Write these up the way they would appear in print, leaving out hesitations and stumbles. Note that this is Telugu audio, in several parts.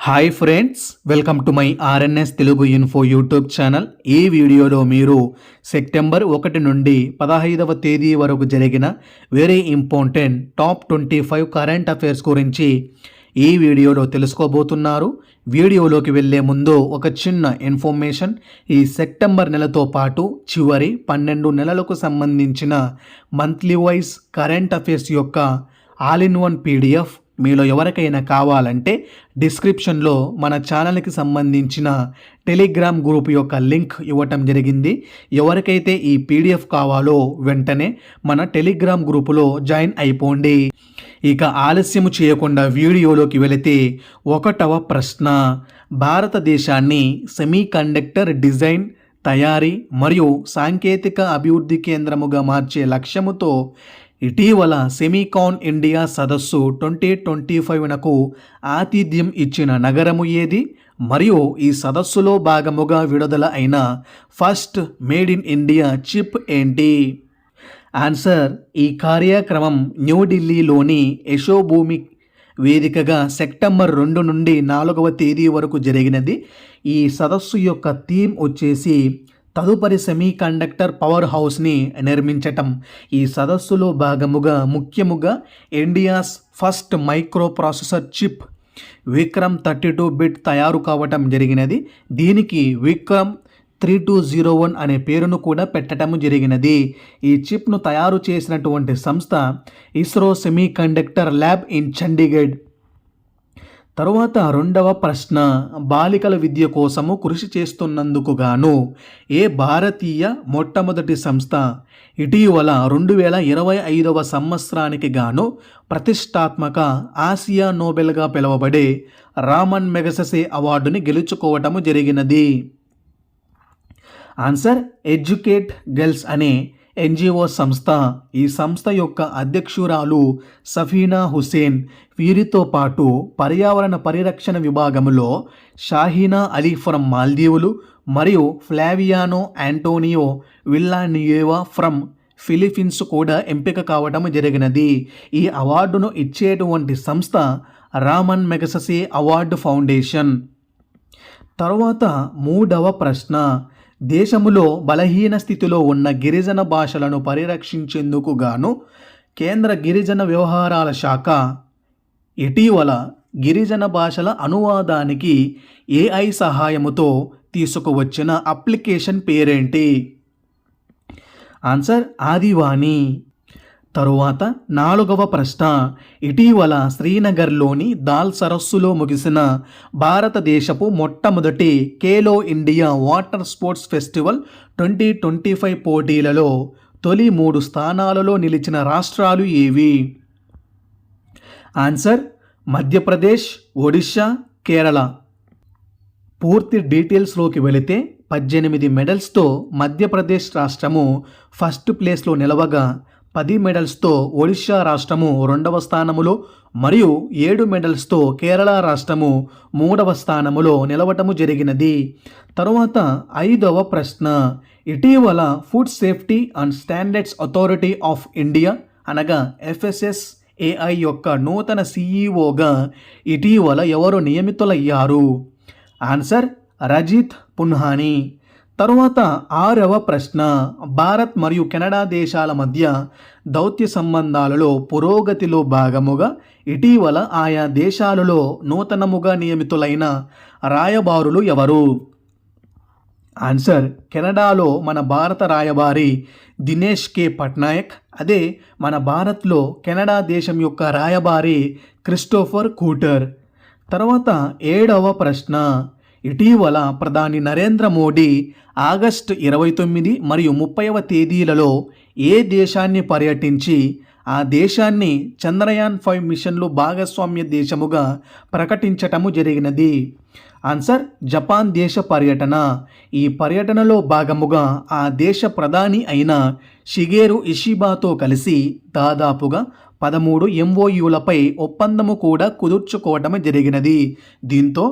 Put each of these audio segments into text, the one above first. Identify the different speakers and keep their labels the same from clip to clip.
Speaker 1: Hi friends, welcome to my RNS Telugu info YouTube channel. ఈ వీడియోలో మీరు సెప్టెంబర్ 1 నుండి 15వ తేదీ వరకు జరిగిన very important top 25 current affairs గురించి ఈ వీడియోలో తెలుసుకోబోతున్నారు. వీడియోలోకి వెళ్ళే ముందు ఒక చిన్న ఇన్ఫర్మేషన్. ఈ సెప్టెంబర్ నెలతో పాటు చివరి 12 నెలలకు సంబంధించిన మంత్లీ వైజ్ కరెంట్ అఫైర్స్ యొక్క ఆల్ ఇన్ వన్ పీడిఎఫ్ మీలో ఎవరికైనా కావాలంటే డిస్క్రిప్షన్లో మన ఛానల్కి సంబంధించిన టెలిగ్రామ్ గ్రూప్ యొక్క లింక్ ఇవ్వటం జరిగింది. ఎవరికైతే ఈ పీడిఎఫ్ కావాలో వెంటనే మన టెలిగ్రామ్ గ్రూపులో జాయిన్ అయిపోండి. ఇక ఆలస్యం చేయకుండా వీడియోలోకి వెళితే 1వ ప్రశ్న. భారతదేశాన్ని సెమీ కండక్టర్ డిజైన్, తయారీ మరియు సాంకేతిక అభివృద్ధి కేంద్రముగా మార్చే లక్ష్యముతో ఇటీవల సెమీకాన్ ఇండియా సదస్సు 2025నకు ఆతిథ్యం ఇచ్చిన నగరము ఏది? మరియు ఈ సదస్సులో భాగముగా విడుదల అయిన first made in India chip ఏంటి? ఆన్సర్: ఈ కార్యక్రమం న్యూఢిల్లీలోని యశోభూమి వేదికగా సెప్టెంబర్ 2 నుండి 4వ తేదీ వరకు జరిగినది. ఈ సదస్సు యొక్క థీమ్ వచ్చేసి తదుపరి సెమీ కండక్టర్ పవర్ హౌస్ని నిర్మించటం. ఈ సదస్సులో భాగముగా ముఖ్యముగా India's first micro processor chip Vikram 32 bit తయారు కావటం జరిగినది. దీనికి విక్రమ్ 3201 అనే పేరును కూడా పెట్టడం జరిగినది. ఈ చిప్ను తయారు చేసినటువంటి సంస్థ ISRO semi conductor lab in Chandigarh. తరువాత 2వ ప్రశ్న. బాలికల విద్య కోసము కృషి చేస్తున్నందుకు గాను ఏ భారతీయ మొట్టమొదటి సంస్థ ఇటీవల 2025వ సంవత్సరానికి గాను ప్రతిష్టాత్మక ఆసియా నోబెల్గా పిలువబడే రామన్ మెగసెసే అవార్డుని గెలుచుకోవటము జరిగినది? ఆన్సర్: ఎడ్యుకేట్ గర్ల్స్ అనే ఎన్జిఓ సంస్థ. ఈ సంస్థ యొక్క అధ్యక్షురాలు సఫీనా హుసేన్. వీరితో పాటు పర్యావరణ పరిరక్షణ విభాగంలో షాహీనా అలీ ఫ్రమ్ మాల్దీవులు మరియు ఫ్లావియానో ఆంటోనియో విల్లానియేవా ఫ్రమ్ ఫిలిప్పీన్స్ కూడా ఎంపిక కావడం జరిగినది. ఈ అవార్డును ఇచ్చేటువంటి సంస్థ రామన్ మెగసెసే అవార్డు ఫౌండేషన్. తరువాత 3వ ప్రశ్న. దేశములో బలహీన స్థితిలో ఉన్న గిరిజన భాషలను పరిరక్షించేందుకు గాను కేంద్ర గిరిజన వ్యవహారాల శాఖ ఇటీవల గిరిజన భాషల అనువాదానికి AI సహాయముతో తీసుకువచ్చిన అప్లికేషన్ పేరేంటి? ఆన్సర్: ఆదివాణి. తరువాత 4వ ప్రశ్న. ఇటీవల శ్రీనగర్లోని దాల్ సరస్సులో ముగిసిన భారతదేశపు మొట్టమొదటి Khelo India water sports festival 2025 పోటీలలో తొలి 3 స్థానాలలో నిలిచిన రాష్ట్రాలు ఏవి? ఆన్సర్: మధ్యప్రదేశ్, ఒడిషా, కేరళ. పూర్తి డీటెయిల్స్లోకి వెళితే 18 మెడల్స్తో మధ్యప్రదేశ్ రాష్ట్రము ఫస్ట్ ప్లేస్లో నిలవగా 10 మెడల్స్తో ఒడిషా రాష్ట్రము 2వ స్థానములో మరియు 7 మెడల్స్తో కేరళ రాష్ట్రము 3వ స్థానములో నిలవటము జరిగినది. తరువాత 5వ ప్రశ్న. ఇటీవల food safety and standards authority of India అనగా FSSAI యొక్క నూతన CEOగా ఇటీవల ఎవరు నియమితులయ్యారు? ఆన్సర్: రజిత్ పున్హానీ. తరువాత 6వ ప్రశ్న. భారత్ మరియు కెనడా దేశాల మధ్య దౌత్య సంబంధాలలో పురోగతిలో భాగముగా ఇటీవల ఆయా దేశాలలో నూతనముగా నియమితులైన రాయబారులు ఎవరు? ఆన్సర్: కెనడాలో మన భారత రాయబారి దినేష్ K. పట్నాయక్. అదే మన భారత్లో కెనడా దేశం యొక్క రాయబారి క్రిస్టోఫర్ కూటర్. తర్వాత 7వ ప్రశ్న. ఇటీవల ప్రధాని నరేంద్ర మోడీ ఆగస్టు 29 మరియు 30వ తేదీలలో ఏ దేశాన్ని పర్యటించి ఆ దేశాన్ని చంద్రయాన్ 5 మిషన్లు భాగస్వామ్య దేశముగా ప్రకటించటము జరిగినది? ఆన్సర్: జపాన్ దేశ పర్యటన. ఈ పర్యటనలో భాగముగా ఆ దేశ ప్రధాని అయిన షిగేరు ఇషిబాతో కలిసి దాదాపుగా 13 MOUలపై ఒప్పందము కూడా కుదుర్చుకోవటం జరిగినది. దీంతో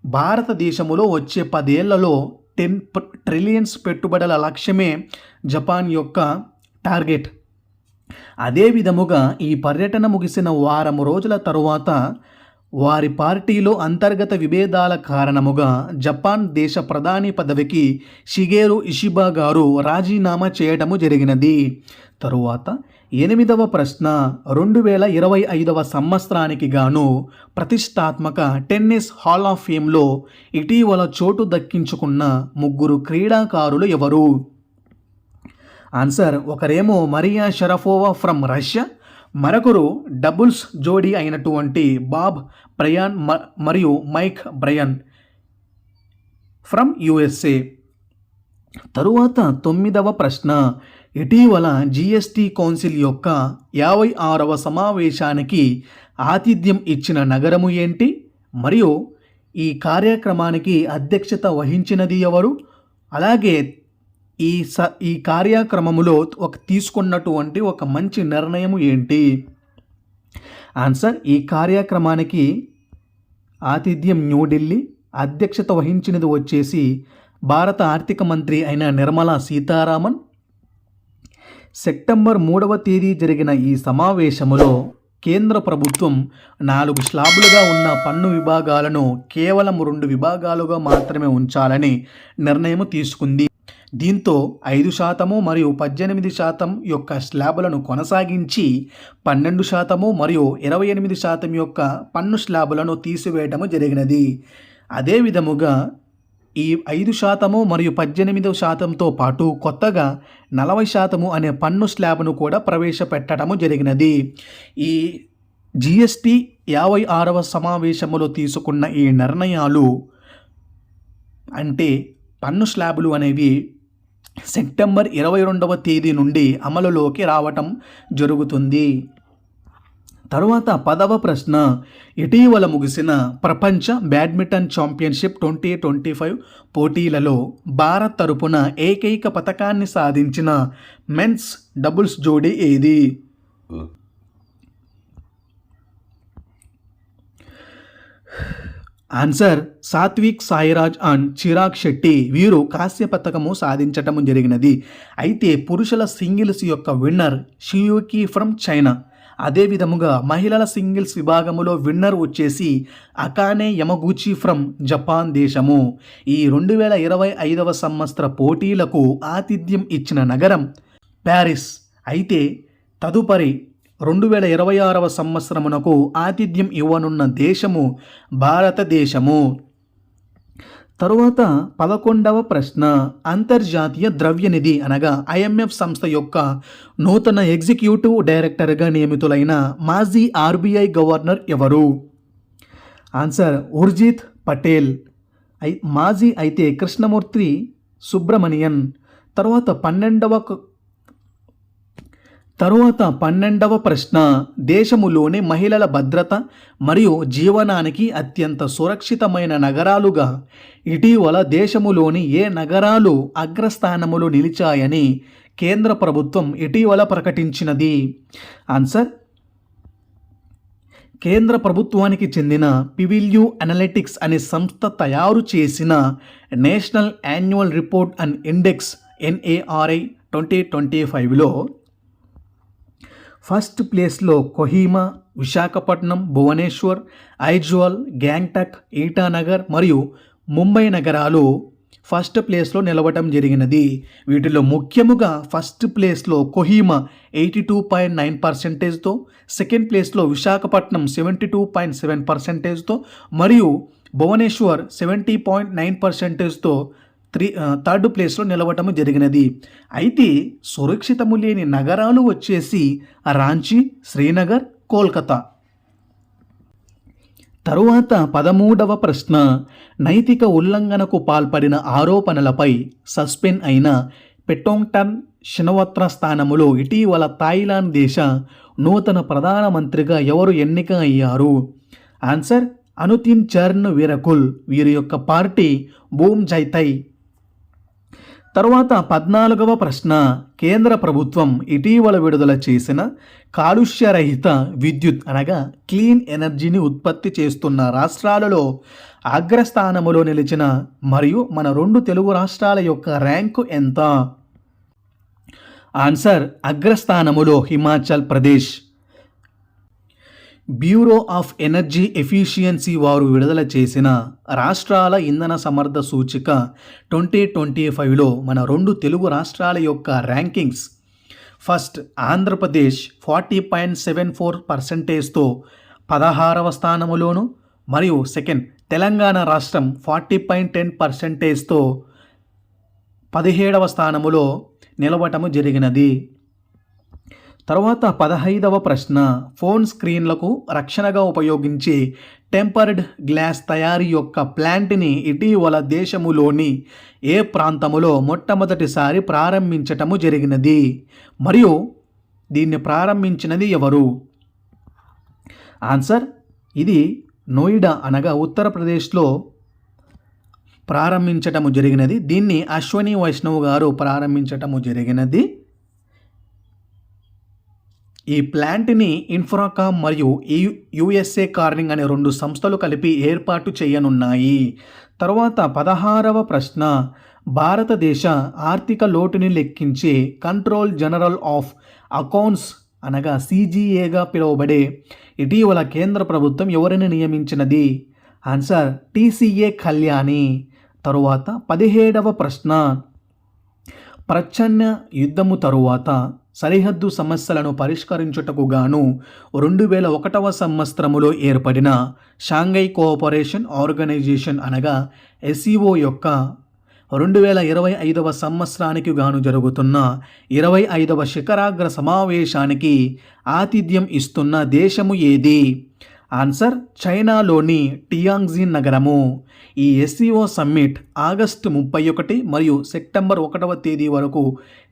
Speaker 1: భారతదేశములో వచ్చే 10 ఏళ్లలో 10 ట్రిలియన్స్ పెట్టుబడుల లక్ష్యమే జపాన్ యొక్క టార్గెట్. అదే విధముగా ఈ పర్యటన ముగిసిన వారం రోజుల తరువాత వారి పార్టీలో అంతర్గత విభేదాల కారణముగా జపాన్ దేశ ప్రధాని పదవికి షిగేరు ఇషిబా గారు రాజీనామా చేయటము జరిగినది. తరువాత 8వ ప్రశ్న, 2025వ సంవత్సరానికి గాను ప్రతిష్టాత్మక టెన్నిస్ హాల్ ఆఫ్ ఫేమ్లో ఇటీవల చోటు దక్కించుకున్న 3 క్రీడాకారులు ఎవరు? ఆన్సర్, ఒకరేమో మరియా షరపోవా ఫ్రమ్ రష్యా, మరొకరు డబుల్స్ జోడీ అయినటువంటి బాబ్ బ్రయాన్ మరియు మైక్ బ్రయన్ ఫ్రమ్ యుఎస్ఏ. తరువాత 9వ ప్రశ్న, ఇటీవల జిఎస్టి కౌన్సిల్ యొక్క 56వ సమావేశానికి ఆతిథ్యం ఇచ్చిన నగరము ఏంటి? మరియు ఈ కార్యక్రమానికి అధ్యక్షత వహించినది ఎవరు? అలాగే ఈ కార్యక్రమములో తీసుకున్నటువంటి ఒక మంచి నిర్ణయం ఏంటి? ఆన్సర్, ఈ కార్యక్రమానికి ఆతిథ్యం న్యూఢిల్లీ, అధ్యక్షత వహించినది వచ్చేసి భారత ఆర్థిక మంత్రి అయిన నిర్మలా సీతారామన్. సెప్టెంబర్ 3వ తేదీ జరిగిన ఈ సమావేశములో కేంద్ర ప్రభుత్వం 4 స్లాబులుగా ఉన్న పన్ను విభాగాలను కేవలం 2 విభాగాలుగా మాత్రమే ఉంచాలని నిర్ణయం తీసుకుంది. దీంతో 5% మరియు 18% యొక్క స్లాబులను కొనసాగించి 12% మరియు 28% యొక్క పన్ను స్లాబులను తీసివేయటము జరిగినది. అదే విధముగా ఈ 5% మరియు 18%తో పాటు కొత్తగా 40% అనే పన్ను స్లాబ్ను కూడా ప్రవేశపెట్టడము జరిగినది. ఈ జిఎస్టి 56వ సమావేశంలో తీసుకున్న ఈ నిర్ణయాలు అంటే పన్ను స్లాబులు అనేవి సెప్టెంబర్ 22వ తేదీ నుండి అమలులోకి రావటం జరుగుతుంది. తరువాత 10వ ప్రశ్న, ఇటీవల ముగిసిన ప్రపంచ బ్యాడ్మింటన్ ఛాంపియన్షిప్ 2025 పోటీలలో భారత్ తరపున ఏకైక పతకాన్ని సాధించిన మెన్స్ డబుల్స్ జోడీ ఏది? ఆన్సర్, సాత్విక్ సాయిరాజ్ అండ్ చిరాగ్ శెట్టి వీరు కాంస్య పతకము సాధించటము జరిగినది. అయితే పురుషుల సింగిల్స్ యొక్క విన్నర్ షియూకి ఫ్రమ్ చైనా. అదే విధముగా మహిళల సింగిల్స్ విభాగములో విన్నర్ వచ్చేసి అకానే యమగూచి ఫ్రమ్ జపాన్ దేశము. ఈ 2025వ సంవత్సర పోటీలకు ఆతిథ్యం ఇచ్చిన నగరం ప్యారిస్. అయితే తదుపరి 2026వ సంవత్సరమునకు ఆతిథ్యం ఇవ్వనున్న దేశము భారతదేశము. తరువాత 11వ ప్రశ్న, అంతర్జాతీయ ద్రవ్యనిధి అనగా ఐఎంఎఫ్ సంస్థ యొక్క నూతన ఎగ్జిక్యూటివ్ డైరెక్టర్గా నియమితులైన మాజీ ఆర్బీఐ గవర్నర్ ఎవరు? ఆన్సర్, ఉర్జిత్ పటేల్. మాజీ అయితే కృష్ణమూర్తి సుబ్రమణియన్. తరువాత 12వ ప్రశ్న, దేశములోని మహిళల భద్రత మరియు జీవనానికి అత్యంత సురక్షితమైన నగరాలుగా ఇటీవల దేశములోని ఏ నగరాలు అగ్రస్థానములో నిలిచాయని కేంద్ర ప్రభుత్వం ఇటీవల ప్రకటించినది? ఆన్సర్, కేంద్ర ప్రభుత్వానికి చెందిన పివిల్యూ అనలిటిక్స్ అనే సంస్థ తయారు చేసిన national annual report and index NARI 2025లో ఫస్ట్ ప్లేస్లో కొహిమా, విశాఖపట్నం, భువనేశ్వర్, ఐజ్వాల్, గ్యాంగ్టక్, ఈటానగర్ మరియు ముంబై నగరాలు ఫస్ట్ ప్లేస్లో నిలవటం జరిగినది. వీటిలో ముఖ్యముగా ఫస్ట్ ప్లేస్లో కొహిమా 82.9%తో, సెకండ్ ప్లేస్లో విశాఖపట్నం 72.7%తో మరియు భువనేశ్వర్ 70.9%తో థర్డ్ ప్లేస్లో నిలవటము జరిగినది. అయితే సురక్షితము లేని నగరాలు వచ్చేసి రాంచీ, శ్రీనగర్, కోల్కతా. తరువాత 13వ ప్రశ్న, నైతిక ఉల్లంఘనకు పాల్పడిన ఆరోపణలపై సస్పెండ్ అయిన పెటోంగ్టన్ షినవత్ర స్థానములో ఇటీవల థాయిలాండ్ దేశ నూతన ప్రధానమంత్రిగా ఎవరు ఎన్నిక అయ్యారు? Answer, Anutin Charnvirakul. వీరి యొక్క పార్టీ బూమ్ జైతై. తరువాత 14వ ప్రశ్న, కేంద్ర ప్రభుత్వం ఇటీవల విడుదల చేసిన కాలుష్యరహిత విద్యుత్ అనగా క్లీన్ ఎనర్జీని ఉత్పత్తి చేస్తున్న రాష్ట్రాలలో అగ్రస్థానములో నిలిచిన మరియు మన 2 తెలుగు రాష్ట్రాల యొక్క ర్యాంకు ఎంత? ఆన్సర్, అగ్రస్థానములో Himachal Pradesh. Bureau of energy efficiency వారు విడుదల చేసిన రాష్ట్రాల ఇంధన సమర్థ సూచిక 2025లో మన 2 తెలుగు రాష్ట్రాల యొక్క ర్యాంకింగ్స్. ఫస్ట్ ఆంధ్రప్రదేశ్ 40.74%తో 16వ స్థానములోను, మరియు సెకండ్ తెలంగాణ రాష్ట్రం 40.10%తో 17వ స్థానములో నిలవటము జరిగినది. తర్వాత 15వ ప్రశ్న, ఫోన్ స్క్రీన్లకు రక్షణగా ఉపయోగించే టెంపర్డ్ గ్లాస్ తయారీ యొక్క ప్లాంట్ని ఇటీవల దేశములోని ఏ ప్రాంతములో మొట్టమొదటిసారి ప్రారంభించటము జరిగినది, మరియు దీన్ని ప్రారంభించినది ఎవరు? ఆన్సర్, ఇది నోయిడా అనగా ఉత్తరప్రదేశ్లో ప్రారంభించటము జరిగినది. దీన్ని అశ్వని వైష్ణవ్ గారు ప్రారంభించటము జరిగినది. ఈ ప్లాంట్ని ఇన్ఫ్రాకామ్ మరియు యుఎస్ఏ కార్నింగ్ అనే 2 సంస్థలు కలిపి ఏర్పాటు చేయనున్నాయి. తర్వాత 16వ ప్రశ్న, భారతదేశ ఆర్థిక లోటుని లెక్కించే కంట్రోల్ జనరల్ ఆఫ్ అకౌంట్స్ అనగా సిజిఏగా పిలువబడే ఇటీవల కేంద్ర ప్రభుత్వం ఎవరిని నియమించినది? Answer, TCA Kalyani. తరువాత 17వ ప్రశ్న, ప్రచ్ఛన్న యుద్ధము తరువాత సరిహద్దు సమస్యలను పరిష్కరించుటకు గాను 2001వ సంవత్సరములో ఏర్పడిన షాంఘై కోఆపరేషన్ ఆర్గనైజేషన్ అనగా ఎస్సీఓ యొక్క 2025వ సంవత్సరానికి గాను జరుగుతున్న 25వ శిఖరాగ్ర సమావేశానికి ఆతిథ్యం ఇస్తున్న దేశము ఏది? ఆన్సర్, చైనాలోని టియాంగ్జిన్ నగరము. ఈ ఎస్సీఓ సమ్మిట్ ఆగస్టు 31 మరియు సెప్టెంబర్ 1వ తేదీ వరకు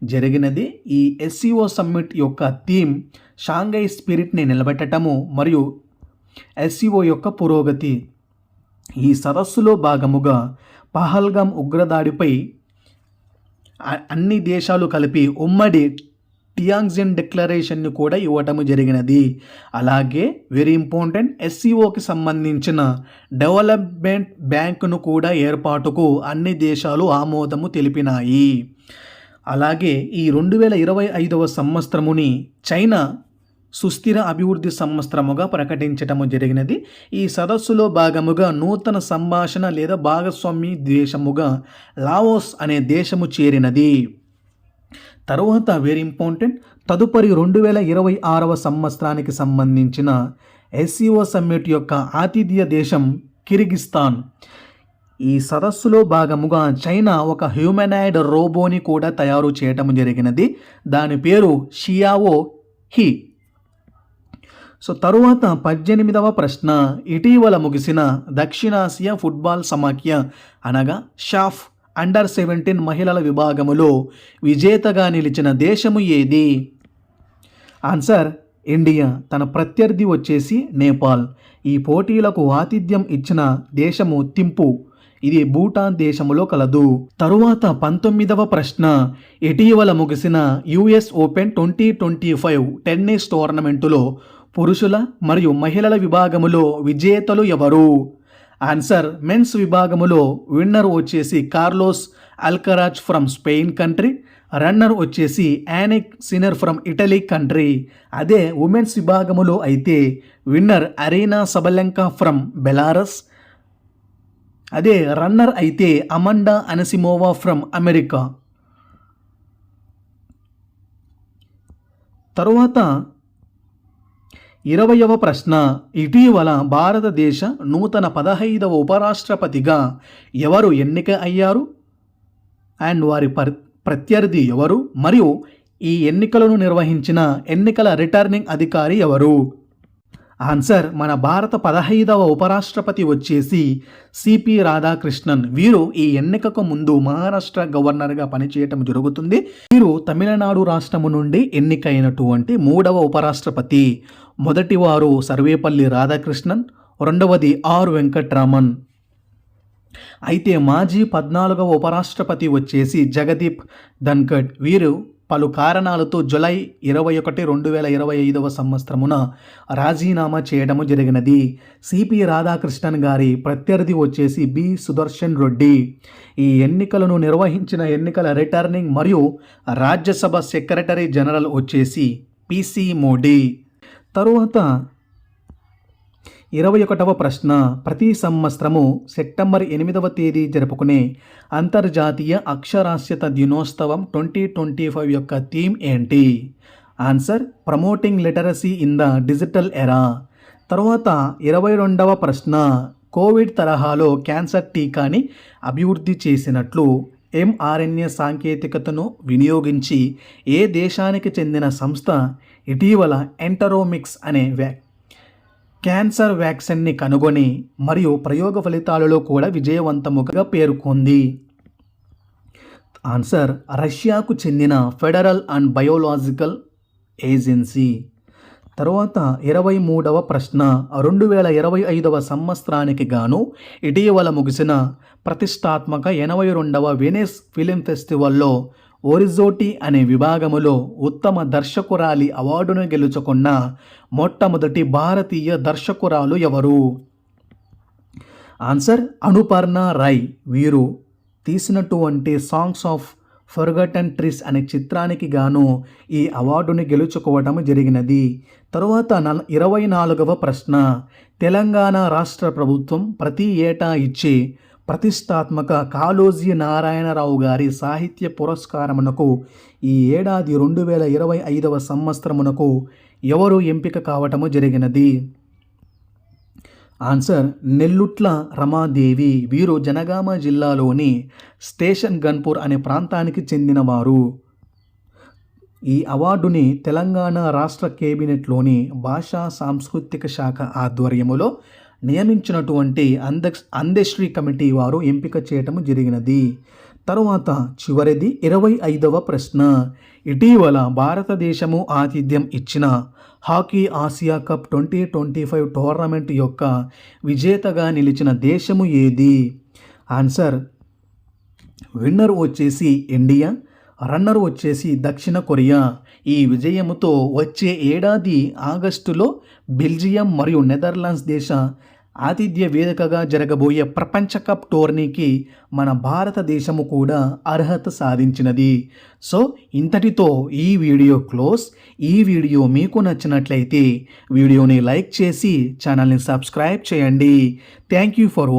Speaker 1: జరిగినది. ఈ ఎస్సీఓ సమ్మిట్ యొక్క థీమ్ షాంఘై స్పిరిట్ని నిలబెట్టడము మరియు ఎస్సీఓ యొక్క పురోగతి. ఈ సదస్సులో భాగముగా పహల్గామ్ ఉగ్రదాడిపై అన్ని దేశాలు కలిపి ఉమ్మడి టియాంగ్జిన్ డిక్లరేషన్ని కూడా ఇవ్వటము జరిగినది. అలాగే వెరీ ఇంపార్టెంట్, ఎస్సీఓకి సంబంధించిన డెవలప్మెంట్ బ్యాంకును కూడా ఏర్పాటుకు అన్ని దేశాలు ఆమోదము తెలిపినాయి. అలాగే ఈ 2025వ సంవత్సరముని చైనా సుస్థిర అభివృద్ధి సంవత్సరముగా ప్రకటించటము జరిగినది. ఈ సదస్సులో భాగముగా నూతన సంభాషణ లేదా భాగస్వామి దేశముగా లావోస్ అనే దేశము చేరినది. తరువాత వెరీ ఇంపార్టెంట్, తదుపరి 2026వ సంవత్సరానికి సంబంధించిన ఎస్సీఓ సమ్మిట్ యొక్క ఆతిథ్య దేశం కిర్గిస్తాన్. ఈ సదస్సులో భాగముగా చైనా ఒక హ్యూమనాయిడ్ రోబోని కూడా తయారు చేయటం జరిగినది. దాని పేరు షియావో హి. సో తరువాత 18వ ప్రశ్న, ఇటీవల ముగిసిన దక్షిణాసియా ఫుట్బాల్ సమాఖ్య అనగా షాఫ్ అండర్-17 మహిళల విభాగములో విజేతగా నిలిచిన దేశము ఏది? Answer, India. తన ప్రత్యర్థి వచ్చేసి నేపాల్. ఈ పోటీలకు ఆతిథ్యం ఇచ్చిన దేశము థింపు. ఇది భూటాన్ దేశములో కలదు. తరువాత 19వ ప్రశ్న, ఇటీవల ముగిసిన యుఎస్ ఓపెన్ 2025 టెన్నిస్ టోర్నమెంటులో పురుషుల మరియు మహిళల విభాగములో విజేతలు ఎవరు? ఆన్సర్, మెన్స్ విభాగములో విన్నర్ వచ్చేసి Carlos Alcaraz from Spain country, runner వచ్చేసి Jannik Sinner from Italy country. అదే ఉమెన్స్ విభాగములో అయితే winner Aryna Sabalenka from Belarus, అదే రన్నర్ అయితే అమండా అనసిమోవా ఫ్రమ్ అమెరికా. తరువాత 20వ ప్రశ్న, ఇటీవల భారతదేశ నూతన 15వ ఉపరాష్ట్రపతిగా ఎవరు ఎన్నిక అయ్యారు అండ్ వారి ప్రత్యర్థి ఎవరు, మరియు ఈ ఎన్నికలను నిర్వహించిన ఎన్నికల రిటర్నింగ్ అధికారి ఎవరు? ఆన్సర్, మన భారత 15వ ఉపరాష్ట్రపతి వచ్చేసి సిపి రాధాకృష్ణన్. వీరు ఈ ఎన్నికకు ముందు మహారాష్ట్ర గవర్నర్గా పనిచేయటం జరుగుతుంది. వీరు తమిళనాడు రాష్ట్రము నుండి ఎన్నికైనటువంటి 3వ ఉపరాష్ట్రపతి. మొదటివారు సర్వేపల్లి రాధాకృష్ణన్, రెండవది ఆర్ వెంకట్రామన్. అయితే మాజీ 14వ ఉపరాష్ట్రపతి వచ్చేసి జగదీప్ ధన్కడ్. వీరు పలు కారణాలతో జూలై 21, 2025వ సంవత్సరమున రాజీనామా చేయడము జరిగినది. సిపి రాధాకృష్ణన్ గారి ప్రత్యర్థి వచ్చేసి బి సుదర్శన్ రెడ్డి. ఈ ఎన్నికలను నిర్వహించిన ఎన్నికల రిటర్నింగ్ మరియు రాజ్యసభ సెక్రటరీ జనరల్ వచ్చేసి పిసి మోడీ. తరువాత 21వ ప్రశ్న, ప్రతి సంవత్సరము సెప్టెంబర్ 8వ తేదీ జరుపుకునే అంతర్జాతీయ అక్షరాస్యత దినోత్సవం 2025 యొక్క థీమ్ ఏంటి? Answer, promoting literacy in the digital era. తర్వాత 22వ ప్రశ్న, కోవిడ్ తరహాలో క్యాన్సర్ టీకాని అభివృద్ధి చేసినట్లు mRNA సాంకేతికతను వినియోగించి ఏ దేశానికి చెందిన సంస్థ ఇటీవల ఎంటరోమిక్స్ అనే క్యాన్సర్ వ్యాక్సిన్ని కనుగొని మరియు ప్రయోగ ఫలితాలలో కూడా విజయవంతముగా పేర్కొంది? ఆన్సర్, రష్యాకు చెందిన ఫెడరల్ అండ్ బయోలాజికల్ ఏజెన్సీ. తర్వాత 23వ ప్రశ్న, 2025వ సంవత్సరానికి గాను ఇటీవల ముగిసిన ప్రతిష్టాత్మక 82వ వెనిస్ ఫిలిం ఫెస్టివల్లో ఒరిజోటి అనే విభాగములో ఉత్తమ దర్శకురాలి అవార్డును గెలుచుకున్న మొట్టమొదటి భారతీయ దర్శకురాలు ఎవరు? ఆన్సర్, అనుపర్ణ రాయ్. వీరు తీసినటువంటి సాంగ్స్ ఆఫ్ ఫర్గటన్ ట్రీస్ అనే చిత్రానికి గాను ఈ అవార్డుని గెలుచుకోవడం జరిగినది. తరువాత 24వ ప్రశ్న, తెలంగాణ రాష్ట్ర ప్రభుత్వం ప్రతి ఏటా ఇచ్చే ప్రతిష్టాత్మక కాళోజీ నారాయణరావు గారి సాహిత్య పురస్కారమునకు ఈ ఏడాది 2025వ సంవత్సరమునకు ఎవరు ఎంపిక కావటము జరిగినది? ఆన్సర్, నెల్లుట్ల రమాదేవి. వీరు జనగామ జిల్లాలోని స్టేషన్ గన్పూర్ అనే ప్రాంతానికి చెందినవారు. ఈ అవార్డుని తెలంగాణ రాష్ట్ర కేబినెట్లోని భాషా సాంస్కృతిక శాఖ ఆధ్వర్యములో నియమించినటువంటి అందశ్రీ కమిటీ వారు ఎంపిక చేయటం జరిగినది. తరువాత చివరిది 25వ ప్రశ్న, ఇటీవల భారతదేశము ఆతిథ్యం ఇచ్చిన హాకీ ఆసియా కప్ 2025 టోర్నమెంట్ యొక్క విజేతగా నిలిచిన దేశము ఏది? ఆన్సర్, విన్నర్ వచ్చేసి ఇండియా, రన్నర్ వచ్చేసి దక్షిణ కొరియా. ఈ విజయముతో వచ్చే ఏడాది ఆగస్టులో బెల్జియం మరియు నెదర్లాండ్స్ దేశ ఆతిథ్య వేదికగా జరగబోయే ప్రపంచ కప్ టోర్నీకి మన భారతదేశము కూడా అర్హత సాధించినది. సో ఇంతటితో ఈ వీడియో క్లోజ్. ఈ వీడియో మీకు నచ్చినట్లయితే వీడియోని లైక్ చేసి ఛానల్ని సబ్స్క్రైబ్ చేయండి. Thank you for watching.